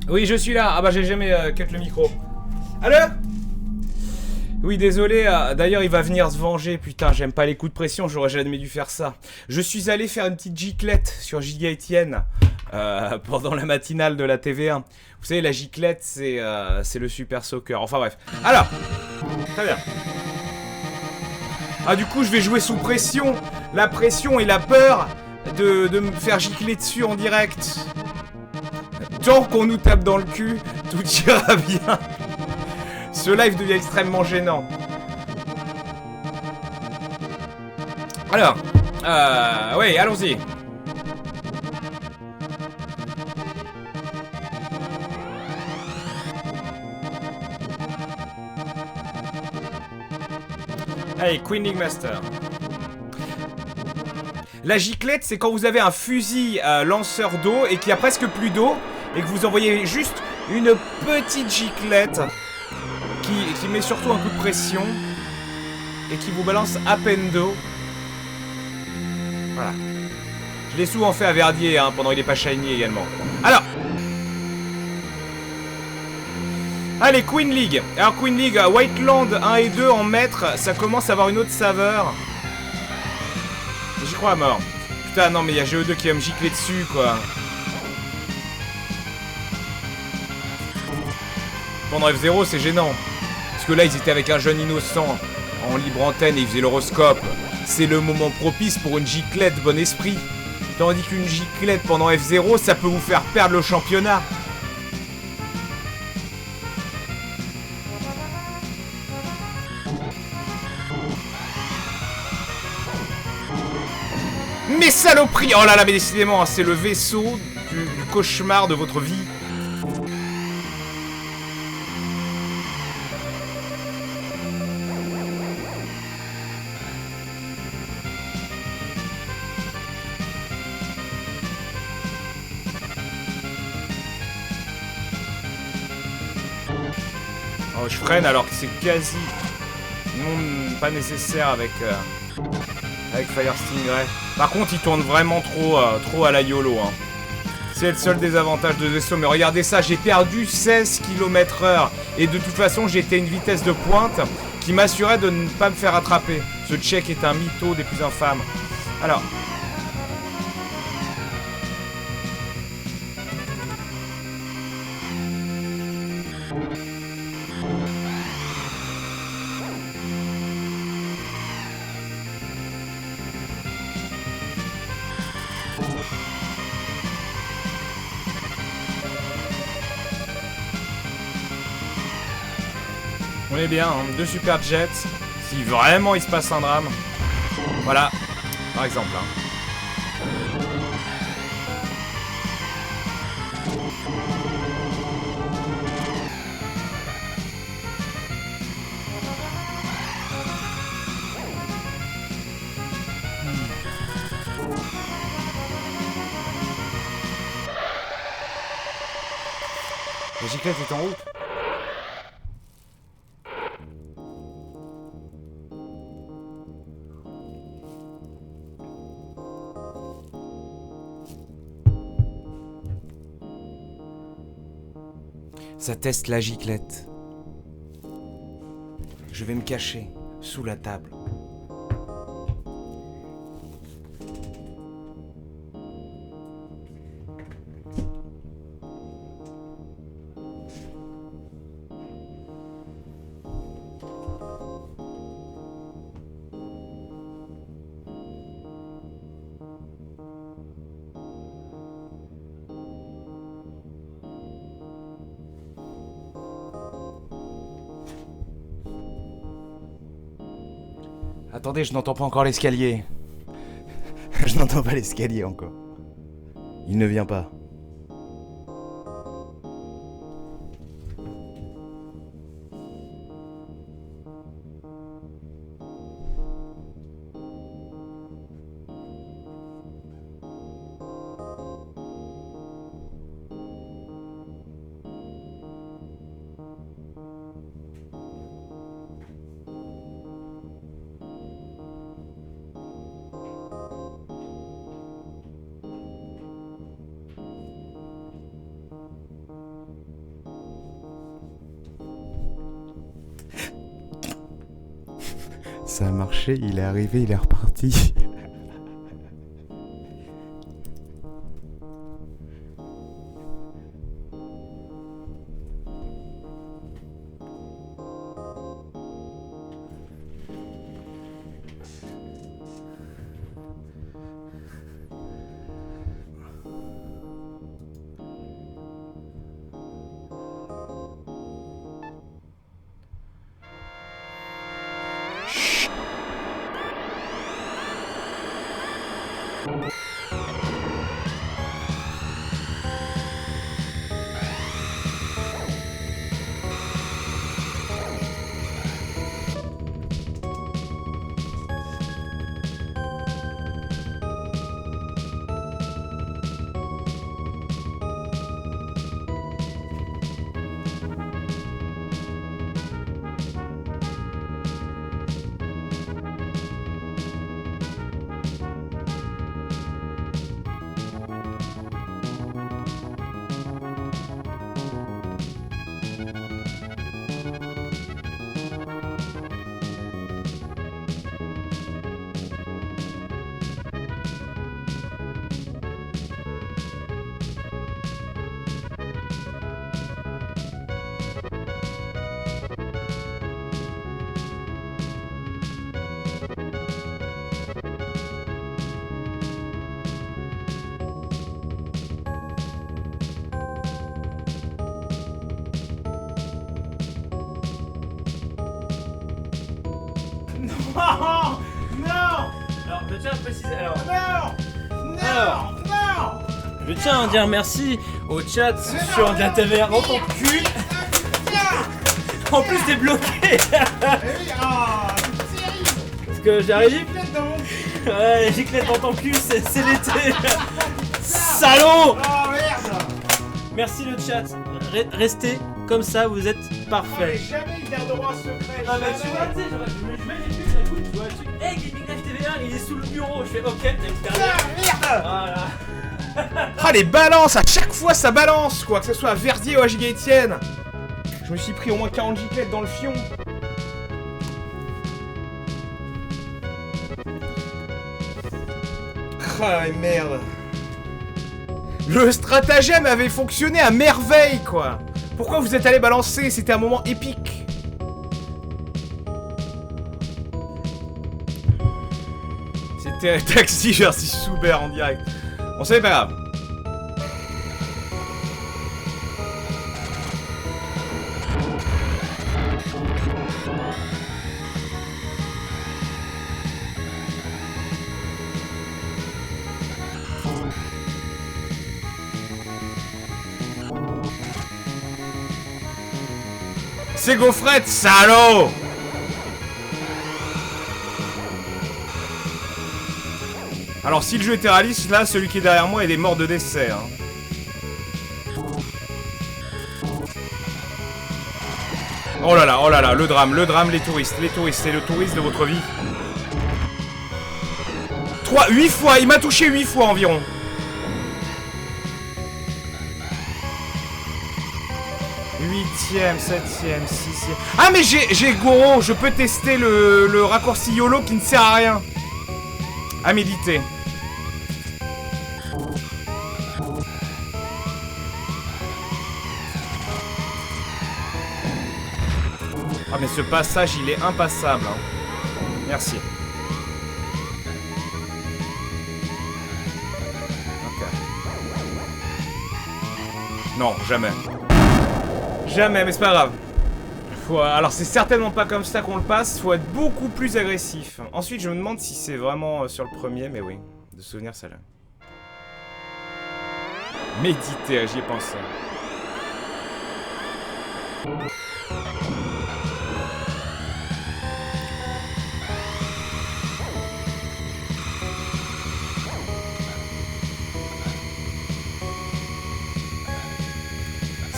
Oui, je suis là. Ah bah j'ai jamais cut le micro. Allô? Oui, désolé. D'ailleurs, il va venir se venger. Putain, j'aime pas les coups de pression. J'aurais jamais dû faire ça. Je suis allé faire une petite giclette sur Giga Etienne pendant la matinale de la TV1. Vous savez, la giclette, c'est le super soccer. Enfin bref. Alors, très bien. Ah, du coup, je vais jouer sous pression. La pression et la peur de me faire gicler dessus en direct. Tant qu'on nous tape dans le cul, tout ira bien. Ce live devient extrêmement gênant. Alors, oui, allons-y. Allez, Queen League Master. La giclette, c'est quand vous avez un fusil lanceur d'eau et qu'il n'y a presque plus d'eau et que vous envoyez juste une petite giclette qui met surtout un coup de pression et qui vous balance à peine d'eau. Voilà. Je l'ai souvent fait à Verdier pendant qu'il n'est pas shiny également. Alors, allez, Queen League. Alors, Queen League, Whiteland 1 et 2 en maître, ça commence à avoir une autre saveur. J'y crois à mort. Putain, non, mais il y a GE2 qui va me gicler dessus, quoi. Pendant F0, c'est gênant. Parce que là, ils étaient avec un jeune innocent en libre antenne et ils faisaient l'horoscope. C'est le moment propice pour une giclette bon esprit. Tandis qu'une giclette pendant F0, ça peut vous faire perdre le championnat. Mais saloperie! Oh là là, mais décidément, c'est le vaisseau du cauchemar de votre vie. Oh, je freine alors que c'est quasi non pas nécessaire avec Fire Stingray. Par contre, il tourne vraiment trop à la YOLO. Hein. C'est le seul désavantage de ce vaisseau. Mais regardez ça, j'ai perdu 16 km/h. Et de toute façon, j'étais à une vitesse de pointe qui m'assurait de ne pas me faire attraper. Ce Tchèque est un mytho des plus infâmes. Alors... On est bien, hein, deux super jets. Si vraiment il se passe un drame. Voilà, par exemple. Hein. La giclette est en route. Ça teste la giclette. Je vais me cacher sous la table. Attendez, je n'entends pas encore l'escalier. Je n'entends pas l'escalier encore. Il ne vient pas. ça a marché, il est arrivé, il est reparti. Non, non. Alors, je tiens à préciser. Alors, non. je tiens à dire merci au chat sur de la TVR dans ton cul. En plus, t'es bloqué. Parce que j'arrive. Ouais, giclette dans ton cul, c'est l'été. Salaud. Oh merde. Merci le chat. Restez comme ça, vous êtes parfait. Jamais il gardera un secret. Ah bah tu vois, tu sais, je mets les trucs, ça écoute, tu vois, le truc. Hey, Gaming Live TVA, il est sous le bureau. Je fais ok, t'es derrière. Merde. Voilà. Ah les balances, à chaque fois ça balance quoi, que ce soit à Verdier ou à Giga Etienne. Je me suis pris au moins 40 giclettes dans le fion. Ah mais merde. Le stratagème avait fonctionné à merveille quoi. Pourquoi vous êtes allé balancer? C'était un moment épique. C'était Taxi versus Souber en direct. Bon, c'est pas grave. C'est Gaufrette, salaud! Alors si le jeu était réaliste, là, celui qui est derrière moi, il est mort de décès. Hein. Oh là là, le drame, les touristes, c'est le touriste de votre vie. 8 fois, il m'a touché 8 fois environ. Huitième, 7ème, 6ème... Ah mais j'ai Goro, je peux tester le raccourci YOLO qui ne sert à rien. À méditer. Ah mais ce passage il est impassable. Hein. Merci. Ok. Non, jamais. Jamais, mais c'est pas grave. Alors c'est certainement pas comme ça qu'on le passe, faut être beaucoup plus agressif. Ensuite je me demande si c'est vraiment sur le premier, mais oui, de souvenir ça là. Méditer, j'y ai pensé.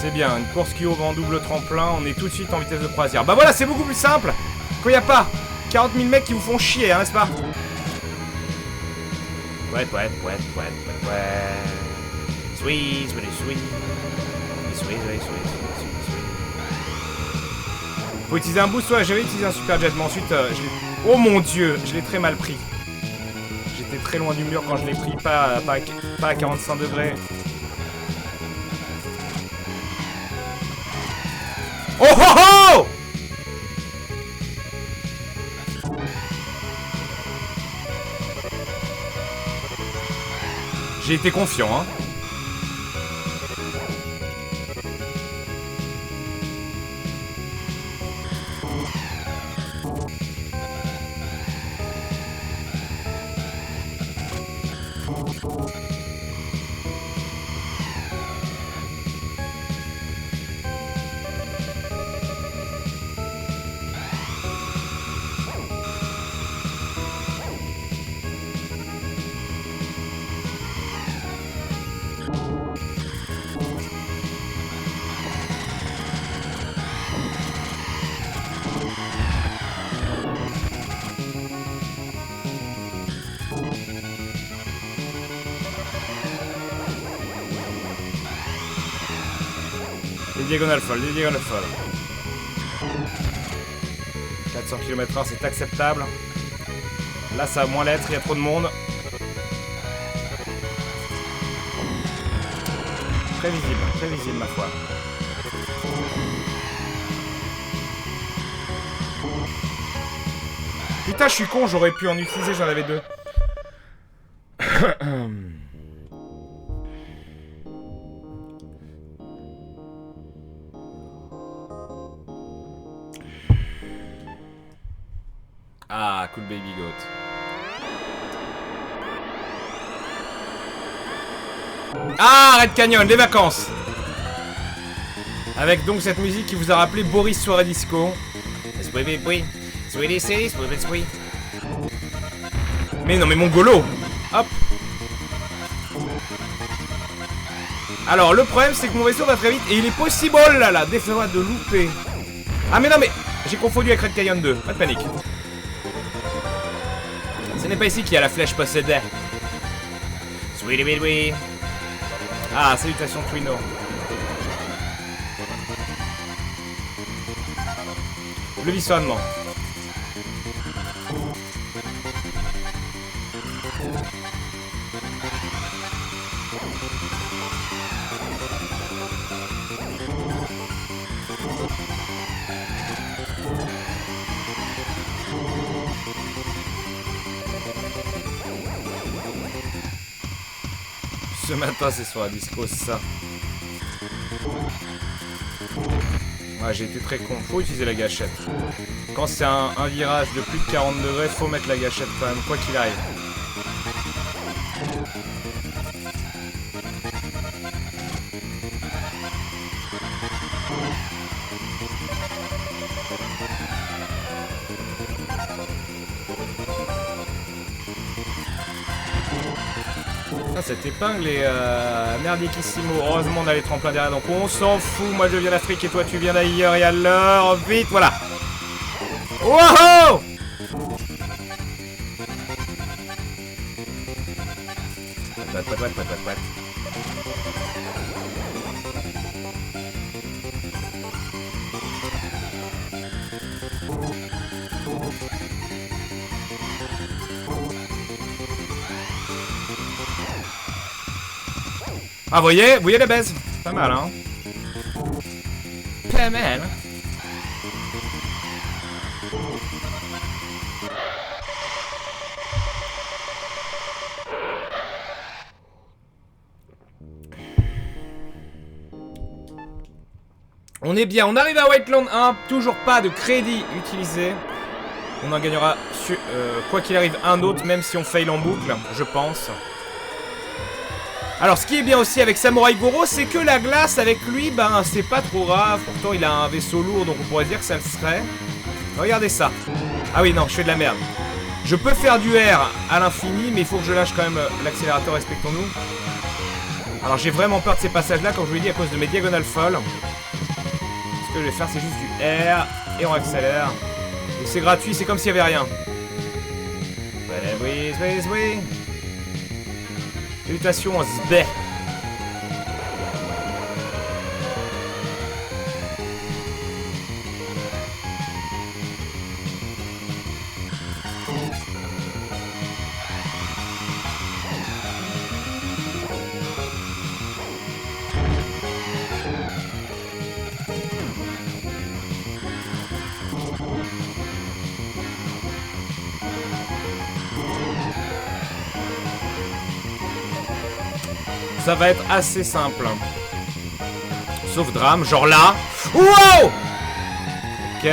C'est bien, une course qui ouvre en double tremplin, on est tout de suite en vitesse de croisière. Bah voilà, c'est beaucoup plus simple quand il n'y a pas 40 000 mecs qui vous font chier, hein, n'est-ce pas? Ouais. Sweet. Faut utiliser un boost, ouais, j'avais utilisé un super jet, mais ensuite, oh mon dieu, je l'ai très mal pris. J'étais très loin du mur quand je l'ai pris, pas à 45 degrés. Oh oh oh! J'ai été confiant, hein. Diagonal folle, les diagonales folles. 400 km/h, c'est acceptable. Là, ça va moins l'être, il y a trop de monde. Très visible, ma foi. Putain, je suis con, j'aurais pu en utiliser, j'en avais 2. Ah, cool baby goat. Ah, Red Canyon, les vacances. Avec donc cette musique qui vous a rappelé Boris Soirée Disco. Mais non, mais Mongolo. Hop. Alors, le problème, c'est que mon vaisseau va très vite. Et il est possible, oh là là, des fois de louper. Ah, mais non, mais j'ai confondu avec Red Canyon 2. Pas de panique. Ce n'est pas ici qu'il y a la flèche possédée. Ah, salutations Twino. Le visionnement. Ce matin, c'est sur la disco, c'est ça. Ouais, j'ai été très con. Faut utiliser la gâchette. Quand c'est un virage de plus de 40 degrés, faut mettre la gâchette quand même, quoi qu'il arrive. Cette épingle est merdiquissimo. Heureusement on a les tremplins derrière, donc on s'en fout. Moi je viens d'Afrique et toi tu viens d'ailleurs. Et alors, vite, voilà. Wow! Ah, vous voyez la baise? Pas mal, hein? Pas mal. On est bien, on arrive à Whiteland 1, toujours pas de crédit utilisé. On en gagnera, quoi qu'il arrive, un autre, même si on fail en boucle, je pense. Alors, ce qui est bien aussi avec Samurai Goro, c'est que la glace avec lui, ben, c'est pas trop grave. Pourtant, il a un vaisseau lourd, donc on pourrait dire que ça le serait. Regardez ça. Ah oui, non, je fais de la merde. Je peux faire du R à l'infini, mais il faut que je lâche quand même l'accélérateur, respectons-nous. Alors, j'ai vraiment peur de ces passages-là, comme je vous l'ai dit, à cause de mes diagonales folles. Ce que je vais faire, c'est juste du R, et on accélère. Et c'est gratuit, c'est comme s'il n'y avait rien. Oui. Salutations, Zbeh. ça va être assez simple. Sauf drame, genre là. Wow! Ok.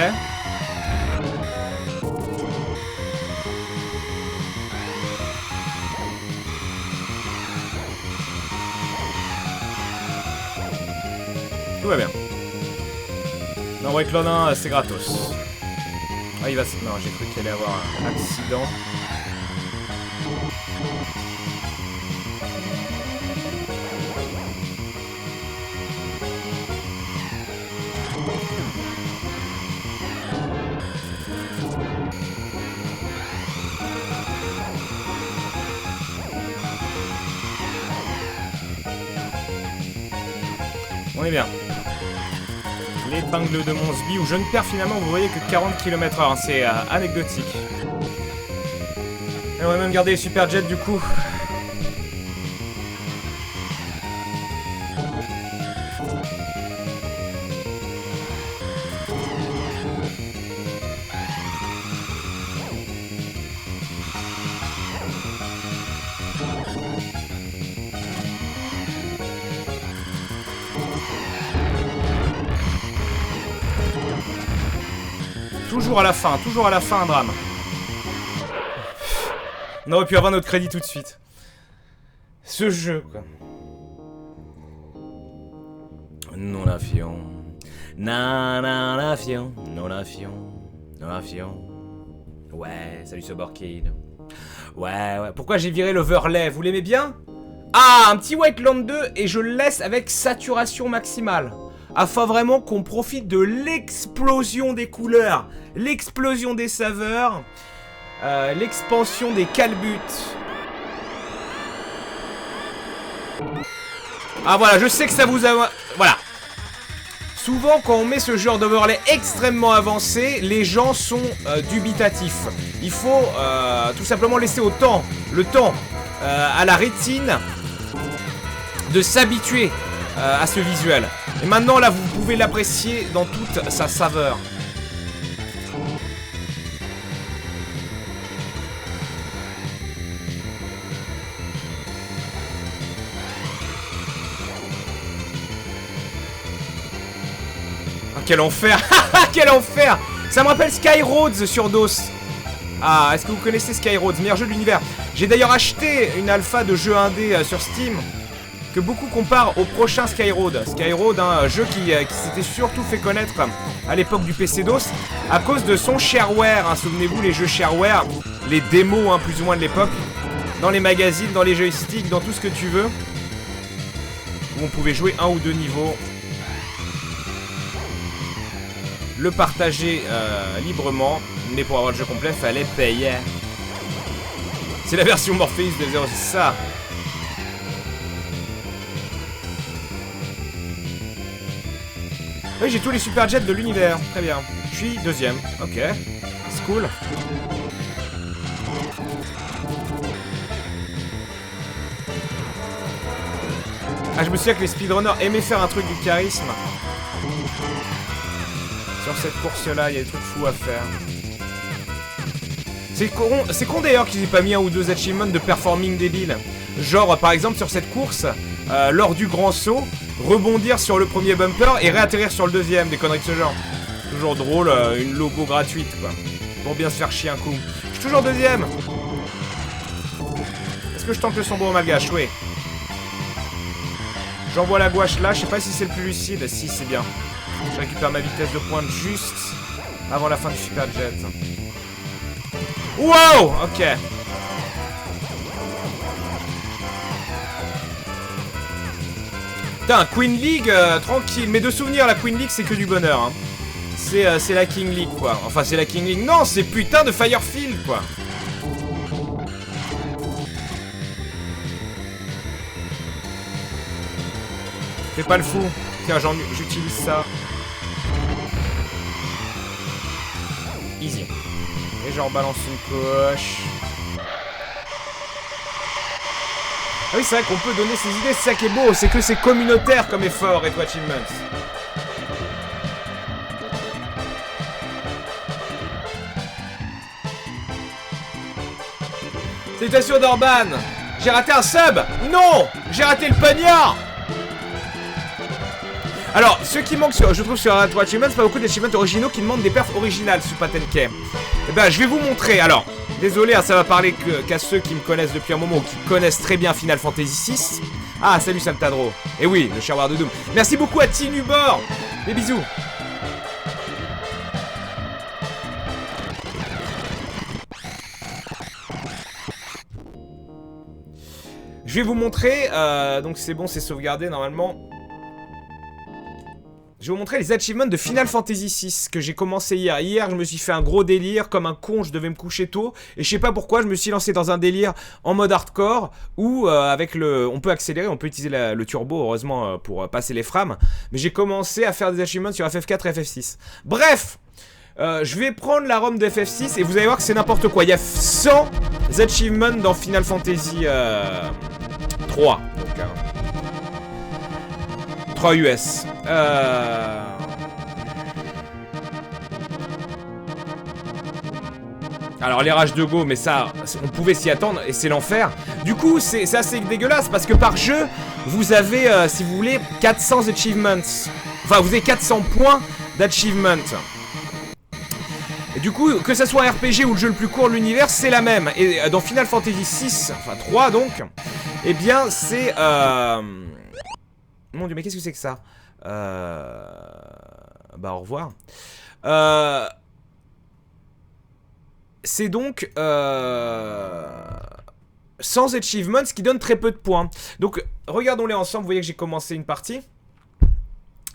Tout va bien. Non, Wayclone 1, c'est gratos. Ah, il va se... Non, j'ai cru qu'il allait avoir un accident. On est bien. L'épingle de Monsby où je ne perds finalement, vous voyez, que 40 km/h. C'est anecdotique. Et on va même garder les superjets du coup. Toujours à la fin, un drame. On aurait pu avoir notre crédit tout de suite. Ce jeu, quoi. Non l'avion. Non l'avion. Non l'avion. Non l'avion. Ouais, salut ce Borkid. Ouais. Pourquoi j'ai viré l'overlay? Vous l'aimez bien? Ah, un petit Wetland 2 et je le laisse avec saturation maximale. Afin vraiment qu'on profite de l'explosion des couleurs, l'explosion des saveurs, l'expansion des calbutes. Ah voilà, je sais que ça vous a... Voilà. Souvent quand on met ce genre d'overlay extrêmement avancé, les gens sont dubitatifs. Il faut tout simplement laisser le temps à la rétine de s'habituer à ce visuel. Et maintenant là vous pouvez l'apprécier dans toute sa saveur. Ah, quel enfer. Quel enfer. Ça me rappelle Skyroads sur DOS. Ah, est-ce que vous connaissez Skyroads? Meilleur jeu de l'univers. J'ai d'ailleurs acheté une alpha de jeu indé sur Steam que beaucoup comparent au prochain Skyroad. Skyroad, un jeu qui s'était surtout fait connaître à l'époque du PC DOS à cause de son shareware. Hein. Souvenez-vous, les jeux shareware, les démos plus ou moins de l'époque, dans les magazines, dans les joysticks, dans tout ce que tu veux, où on pouvait jouer 1 ou 2 niveaux, le partager librement, mais pour avoir le jeu complet, fallait payer. C'est la version Morpheus de 06, ça. Oui, j'ai tous les superjets de l'univers. Très bien. Je suis deuxième. Ok. C'est cool. Ah, je me souviens que les speedrunners aimaient faire un truc du charisme. Sur cette course-là, il y a des trucs fous à faire. C'est con d'ailleurs qu'ils aient pas mis 1 ou 2 achievements de performing débiles. Genre, par exemple, sur cette course, lors du grand saut, rebondir sur le premier bumper et réatterrir sur le deuxième, des conneries de ce genre. Toujours drôle, une logo gratuite, quoi. Pour bien se faire chier un coup. Je suis toujours deuxième. Est-ce que je tente le sombre au malgache? Oui. J'envoie la gouache là, je sais pas si c'est le plus lucide. Si, c'est bien. Je récupère ma vitesse de pointe juste avant la fin du superjet. Wow! Ok. Putain, Queen League, tranquille. Mais de souvenir, la Queen League, c'est que du bonheur. Hein. C'est la King League, quoi. Enfin, c'est la King League. Non, c'est putain de Firefield, quoi. Fais pas le fou. Tiens, j'utilise ça. Easy. Et je rebalance une coche. Ah oui, c'est vrai qu'on peut donner ses idées, c'est ça qui est beau, c'est que c'est communautaire comme effort, et toi, Achievements. Salutations d'Orban. J'ai raté un sub. Non, j'ai raté le poignard. Alors, ce qui manque, je trouve, sur Retro Achievement, c'est pas beaucoup d'achievements originaux qui demandent des perfs originales sur Patenkey. Eh ben, je vais vous montrer. Alors, désolé, hein, ça va parler qu'à ceux qui me connaissent depuis un moment ou qui connaissent très bien Final Fantasy VI. Ah, salut Saltadro. Et oui, le Shareward de Doom. Merci beaucoup à Tinubor. Des bisous. Je vais vous montrer, donc c'est bon, c'est sauvegardé normalement. Je vais vous montrer les achievements de Final Fantasy VI que j'ai commencé hier. Hier, je me suis fait un gros délire, comme un con, je devais me coucher tôt. Et je sais pas pourquoi, je me suis lancé dans un délire en mode hardcore, où avec le... on peut accélérer, on peut utiliser le turbo, heureusement, pour passer les frames. Mais j'ai commencé à faire des achievements sur FF4 et FF6. Bref, je vais prendre la ROM de FF6 et vous allez voir que c'est n'importe quoi. Il y a 100 achievements dans Final Fantasy 3. Donc, 3 US. Alors les rages de go, mais ça, on pouvait s'y attendre et c'est l'enfer. Du coup, c'est assez dégueulasse parce que par jeu, vous avez, si vous voulez, 400 achievements. Enfin, vous avez 400 points d'achievement. Et du coup, que ça soit un RPG ou le jeu le plus court de l'univers, c'est la même. Et dans Final Fantasy VI, enfin 3 donc, eh bien c'est... Mon dieu, mais qu'est-ce que c'est que ça? Bah au revoir. C'est donc 100 achievements, ce qui donne très peu de points. Donc regardons-les ensemble, vous voyez que j'ai commencé une partie.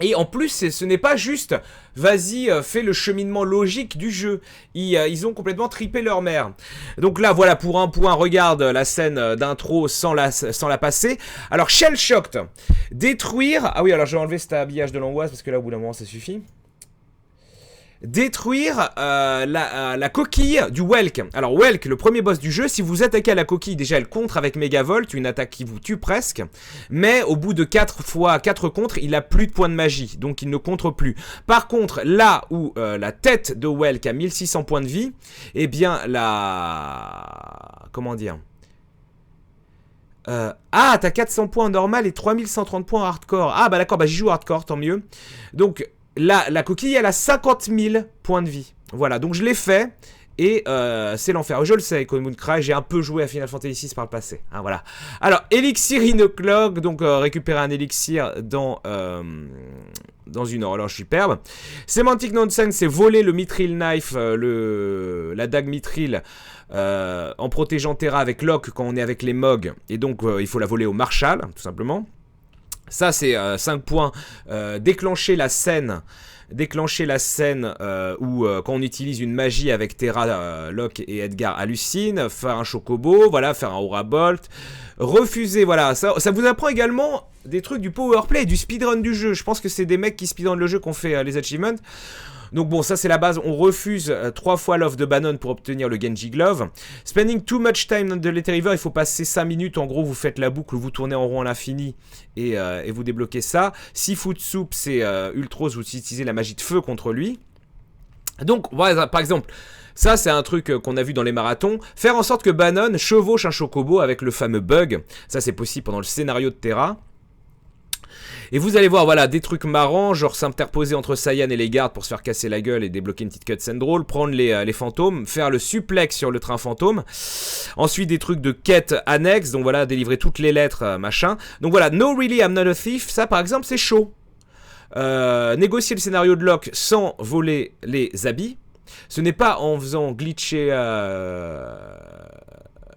Et en plus, ce n'est pas juste, vas-y, fais le cheminement logique du jeu. Ils ont complètement tripé leur mère. Donc là, voilà, pour un point, regarde la scène d'intro sans la passer. Alors, Shell Shocked, détruire... Ah oui, alors je vais enlever cet habillage de l'angoisse, parce que là, au bout d'un moment, ça suffit. Détruire la coquille du Welk. Alors Welk, le premier boss du jeu, si vous attaquez à la coquille, déjà elle contre avec Megavolt, une attaque qui vous tue presque, mais au bout de 4 fois 4 contres, il a plus de points de magie, donc il ne contre plus. Par contre, là où la tête de Welk a 1600 points de vie, eh bien comment dire, ah, t'as 400 points normal et 3130 points hardcore. Ah bah d'accord, bah j'y joue hardcore, tant mieux. Donc la coquille, elle a 50 000 points de vie. Voilà, donc je l'ai fait. Et c'est l'enfer. Je le sais, Moon Cry, j'ai un peu joué à Final Fantasy VI par le passé. Hein, voilà. Alors, Elixir Inoclog, donc récupérer un élixir dans une horloge superbe. Semantic Nonsense, c'est voler le Mithril Knife, la dague Mithril, en protégeant Terra avec Locke quand on est avec les Mog. Et donc, il faut la voler au Marshal, tout simplement. Ça, c'est 5 points. Déclencher la scène où quand on utilise une magie avec Terra, Locke et Edgar hallucinent, faire un chocobo, voilà, faire un aura bolt, refuser, voilà, ça vous apprend également des trucs du powerplay, du speedrun du jeu. Je pense que c'est des mecs qui speedrun le jeu qui ont fait les achievements. Donc bon, ça c'est la base, on refuse 3 fois l'offre de Banon pour obtenir le Genji Glove. Spending too much time on the Letter River, il faut passer 5 minutes, en gros vous faites la boucle, vous tournez en rond à l'infini et vous débloquez ça. Seafood Soup, c'est Ultros, vous utilisez la magie de feu contre lui. Donc, voilà, par exemple, ça c'est un truc qu'on a vu dans les marathons, faire en sorte que Banon chevauche un chocobo avec le fameux bug, ça c'est possible pendant le scénario de Terra. Et vous allez voir, voilà, des trucs marrants, genre s'interposer entre Cyan et les gardes pour se faire casser la gueule et débloquer une petite cutscene drôle, prendre les fantômes, faire le suplex sur le train fantôme. Ensuite, des trucs de quête annexes, donc voilà, délivrer toutes les lettres, machin. Donc voilà, No Really I'm Not a Thief, ça par exemple, c'est chaud. Négocier le scénario de Locke sans voler les habits. Ce n'est pas en faisant glitcher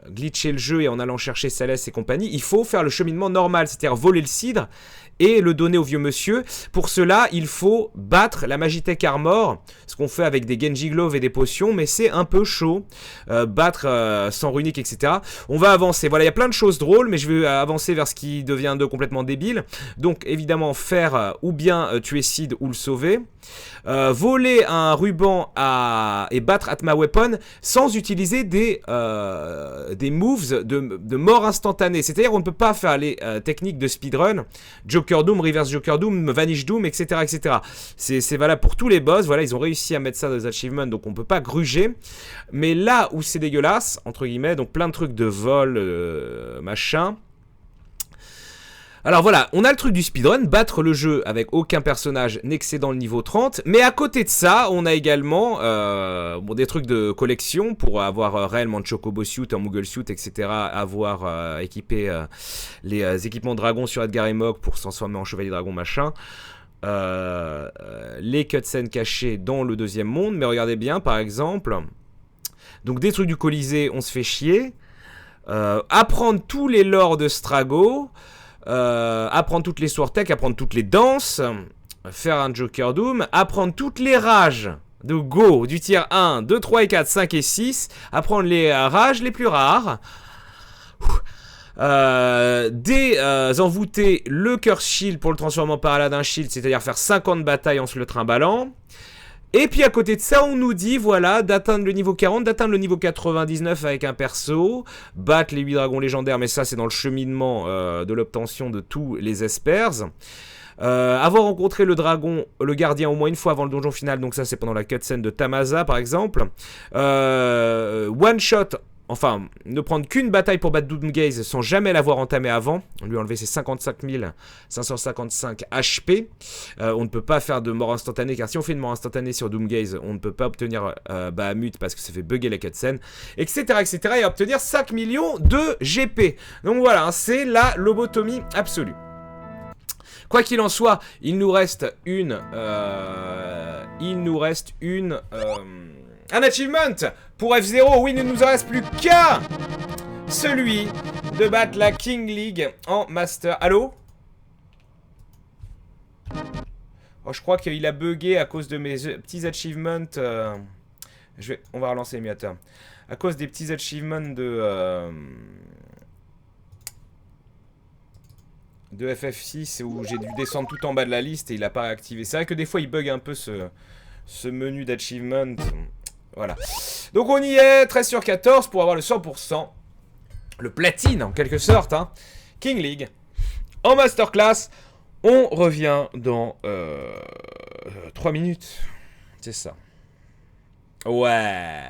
le jeu et en allant chercher Céleste et compagnie. Il faut faire le cheminement normal, c'est-à-dire voler le cidre et le donner au vieux monsieur. Pour cela, il faut battre la Magitech Armor, ce qu'on fait avec des Genji Glove et des potions, mais c'est un peu chaud. Battre sans runique, etc. On va avancer. Voilà, il y a plein de choses drôles, mais je vais avancer vers ce qui devient complètement débile. Donc, évidemment, faire ou bien tuer Sid ou le sauver. Voler un ruban et battre Atma Weapon sans utiliser des moves de mort instantanée. C'est-à-dire on ne peut pas faire les techniques de speedrun, Joe Joker Doom, Reverse Joker Doom, Vanish Doom, etc. etc. C'est valable pour tous les boss. Voilà, ils ont réussi à mettre ça dans les achievements, donc on peut pas gruger. Mais là où c'est dégueulasse, entre guillemets, donc plein de trucs de vol, machin. Alors voilà, on a le truc du speedrun, battre le jeu avec aucun personnage n'excédant le niveau 30. Mais à côté de ça, on a également des trucs de collection pour avoir réellement de Chocobo Suit, un Moogle Suit, etc. Avoir équipé les équipements dragons sur Edgar et Mog pour se transformer en chevalier dragon, machin. Les cutscenes cachées dans le deuxième monde. Mais regardez bien, par exemple, donc des trucs du Colisée, on se fait chier. Apprendre tous les lores de Strago. Apprendre toutes les Swordtech, apprendre toutes les danses, faire un Joker Doom, apprendre toutes les rages de Go du tier 1, 2, 3 et 4, 5 et 6, apprendre les rages les plus rares, envoûter le Curse Shield pour le transformer en Paladin Shield, c'est-à-dire faire 50 batailles en se le trimballant. Et puis à côté de ça, on nous dit, voilà, d'atteindre le niveau 40, d'atteindre le niveau 99 avec un perso, battre les 8 dragons légendaires, mais ça c'est dans le cheminement de l'obtention de tous les espers. Avoir rencontré le dragon, le gardien au moins une fois avant le donjon final, donc ça c'est pendant la cutscene de Tamaza par exemple. One shot, enfin, ne prendre qu'une bataille pour battre Doomgaze sans jamais l'avoir entamé avant. On lui a enlevé ses 55 555 HP. On ne peut pas faire de mort instantanée, car si on fait une mort instantanée sur Doomgaze, on ne peut pas obtenir Bahamut parce que ça fait bugger la cutscene, etc., etc. et obtenir 5 millions de GP. Donc voilà, hein, c'est la lobotomie absolue. Quoi qu'il en soit, il nous reste un achievement pour F0. Oui, il ne nous en reste plus qu'un. Celui de battre la King League en Master. Allô? Oh, je crois qu'il a bugué à cause de mes petits achievements. On va relancer l'émulateur. À cause des petits achievements de FF6 où j'ai dû descendre tout en bas de la liste et il n'a pas réactivé. C'est vrai que des fois il bug un peu ce menu d'achievement. Voilà. Donc on y est, 13 sur 14 pour avoir le 100%. Le platine en quelque sorte, hein. King League. En masterclass, on revient dans 3 minutes. C'est ça. Ouais.